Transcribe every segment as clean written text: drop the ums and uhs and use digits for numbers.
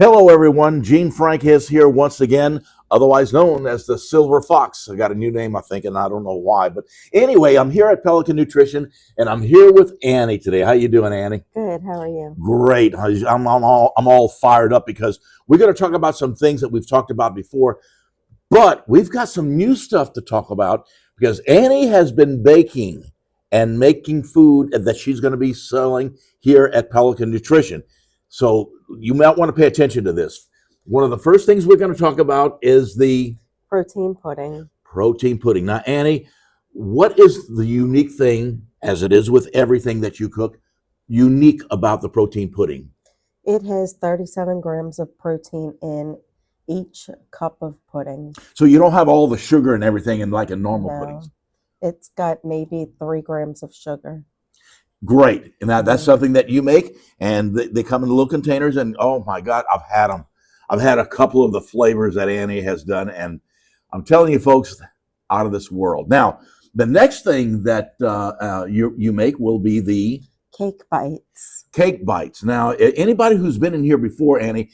Hello, everyone. Gene Frank is here once again, otherwise known as the Silver Fox. I got a new name, I think, and I don't know why. But anyway, I'm here at Pelican Nutrition, and I'm here with Annie today. How you doing, Annie? Good. How are you? Great. I'm all fired up because we're going to talk about some things that we've talked about before, but we've got some new stuff to talk about because Annie has been baking and making food that she's going to be selling here at Pelican Nutrition. So you might want to pay attention to this. One of the first things we're going to talk about is the Protein pudding. protein pudding. Now, Annie, what is the unique thing, as it is with everything that you cook, unique about the protein pudding? It has 37 grams of protein in each cup of pudding. So you don't have all the sugar and everything in like a normal No, pudding. it's got maybe 3 grams of sugar. Great. And that's something that you make, and they come in little containers, and oh my God, I've had them. I've had a couple of the flavors that Annie has done, and I'm telling you, folks, out of this world. Now, the next thing that you make will be the Cake bites. cake bites. Now, anybody who's been in here before, Annie,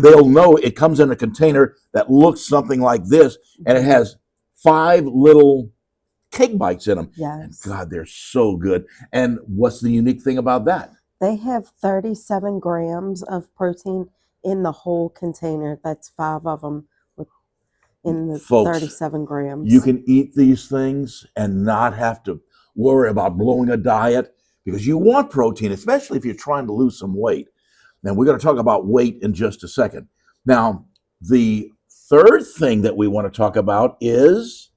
they'll know it comes in a container that looks something like this, and it has 5 little cake bites in them. And Yes. God, they're so good. And what's the unique thing about that? They have 37 grams of protein in the whole container. That's 5 of them in the Folks, 37 grams. You can eat these things and not have to worry about blowing a diet because you want protein, especially if you're trying to lose some weight. Now, we're going to talk about weight in just a second. Now, the third thing that we want to talk about is,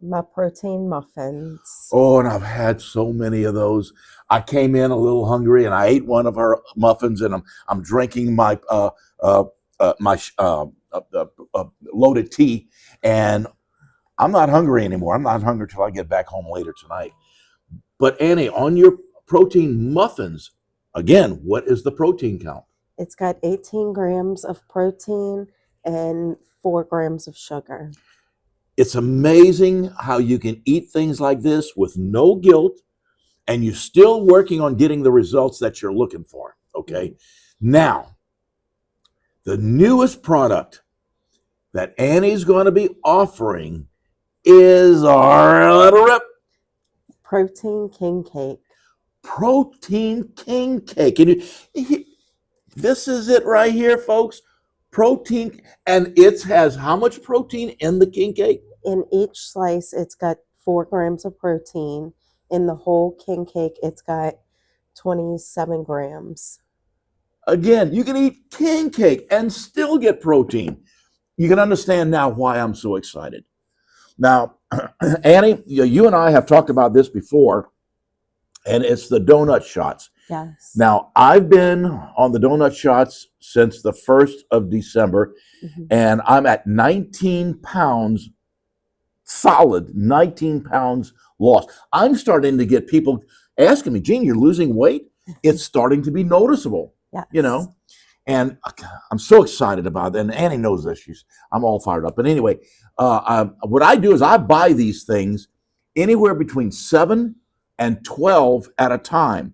My protein muffins. oh, and I've had so many of those. I came in a little hungry, and I ate one of her muffins, and I'm drinking my loaded tea, and I'm not hungry anymore. I'm not hungry till I get back home later tonight. But Annie, on your protein muffins, again, what is the protein count? It's got 18 grams of protein and 4 grams of sugar. It's amazing how you can eat things like this with no guilt, and you're still working on getting the results that you're looking for. Okay. Now, the newest product that Annie's going to be offering is our little rip Protein king cake. protein king cake. And this is it right here, folks. Protein, and it has how much protein in the king cake? In each slice, it's got 4 grams of protein. In the whole king cake, it's got 27 grams. Again, you can eat king cake and still get protein. You can understand now why I'm so excited. Now, Annie, you and I have talked about this before, and it's the donut shots. Yes. Now, I've been on the donut shots since the 1st of December, and I'm at 19 pounds, solid 19 pounds lost. I'm starting to get people asking me, Gene, you're losing weight? It's starting to be noticeable, Yes. and I'm so excited about it. And Annie knows this. I'm all fired up. But anyway, what I do is I buy these things anywhere between 7 and 12 at a time.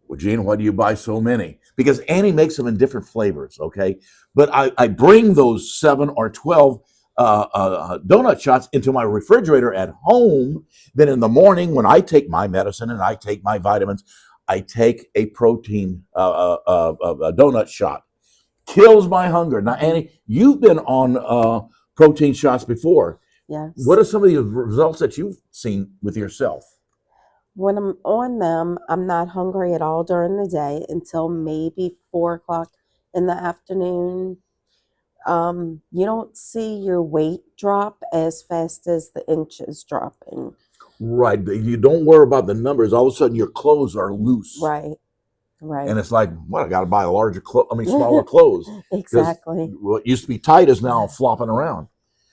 Well, Gene, why do you buy so many? Because Annie makes them in different flavors, okay? But I bring those 7 or 12 donut shots into my refrigerator at home. Then in the morning, when I take my medicine and I take my vitamins, I take a protein a donut shot. Kills my hunger. Now, Annie, you've been on protein shots before. Yes. What are some of the results that you've seen with yourself? When I'm on them, I'm not hungry at all during the day until maybe 4 o'clock in the afternoon. You don't see your weight drop as fast as the inches dropping. Right. You don't worry about the numbers. All of a sudden, your clothes are loose. Right. Right. And it's like, well, I got to buy smaller clothes. Exactly. What used to be tight is now flopping around.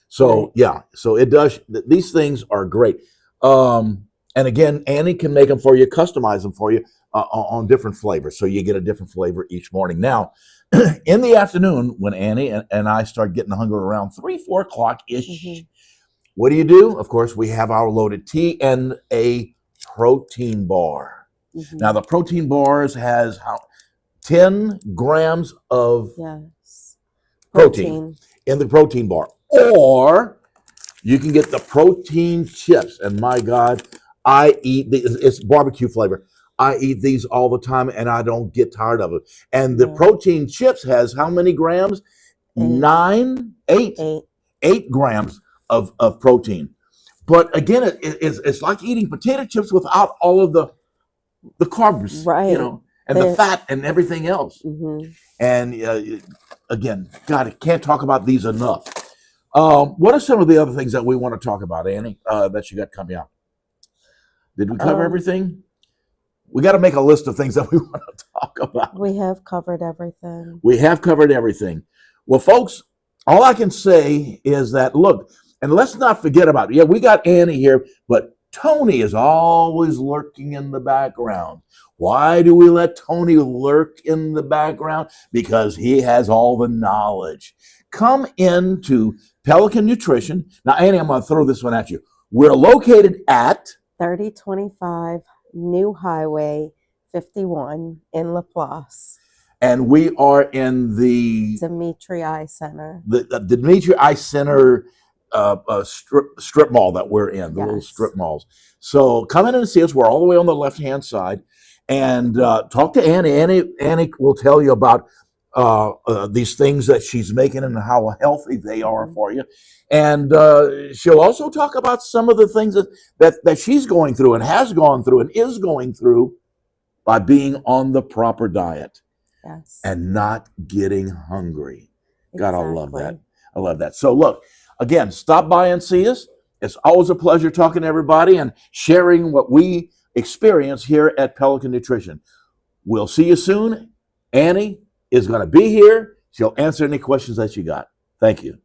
So, Right. yeah. So it does. These things are great. And again, Annie can make them for you, customize them for you on different flavors. So you get a different flavor each morning. Now, in the afternoon, when Annie and I start getting hungry around 3, 4 o'clock-ish, what do? Of course, we have our loaded tea and a protein bar. Now, the protein bars has 10 grams of Yes. protein in the protein bar. Or you can get the protein chips. And my God, it's barbecue flavor. I eat these all the time and I don't get tired of it. And the Yeah. protein chips has how many grams? Eight. 8 grams of protein. But again, it's like eating potato chips without all of the carbs, Right. and the fat and everything else. Mm-hmm. And again, God, I can't talk about these enough. What are some of the other things that we want to talk about, Annie, that you got coming out? Did we cover everything? We got to make a list of things that we want to talk about. We have covered everything. We have covered everything. Well, folks, all I can say is that, look, and let's not forget about it. Yeah, we got Annie here, but Tony is always lurking in the background. Why do we let Tony lurk in the background? Because he has all the knowledge. Come into Pelican Nutrition. Now, Annie, I'm going to throw this one at you. We're located at 3025 New Highway 51 in Laplace. And we are in the Dimitri Eye Center. The Dimitri Eye Center strip mall that we're in, the little strip malls. So come in and see us. We're all the way on the left-hand side. And talk to Annie. Annie will tell you about these things that she's making and how healthy they are for you. And she'll also talk about some of the things that she's going through and has gone through and is going through by being on the proper diet. Yes. And not getting hungry. God, I love that. Exactly. I love that. So look, again, stop by and see us. It's always a pleasure talking to everybody and sharing what we experience here at Pelican Nutrition. We'll see you soon. Annie is going to be here. She'll answer any questions that you got. Thank you.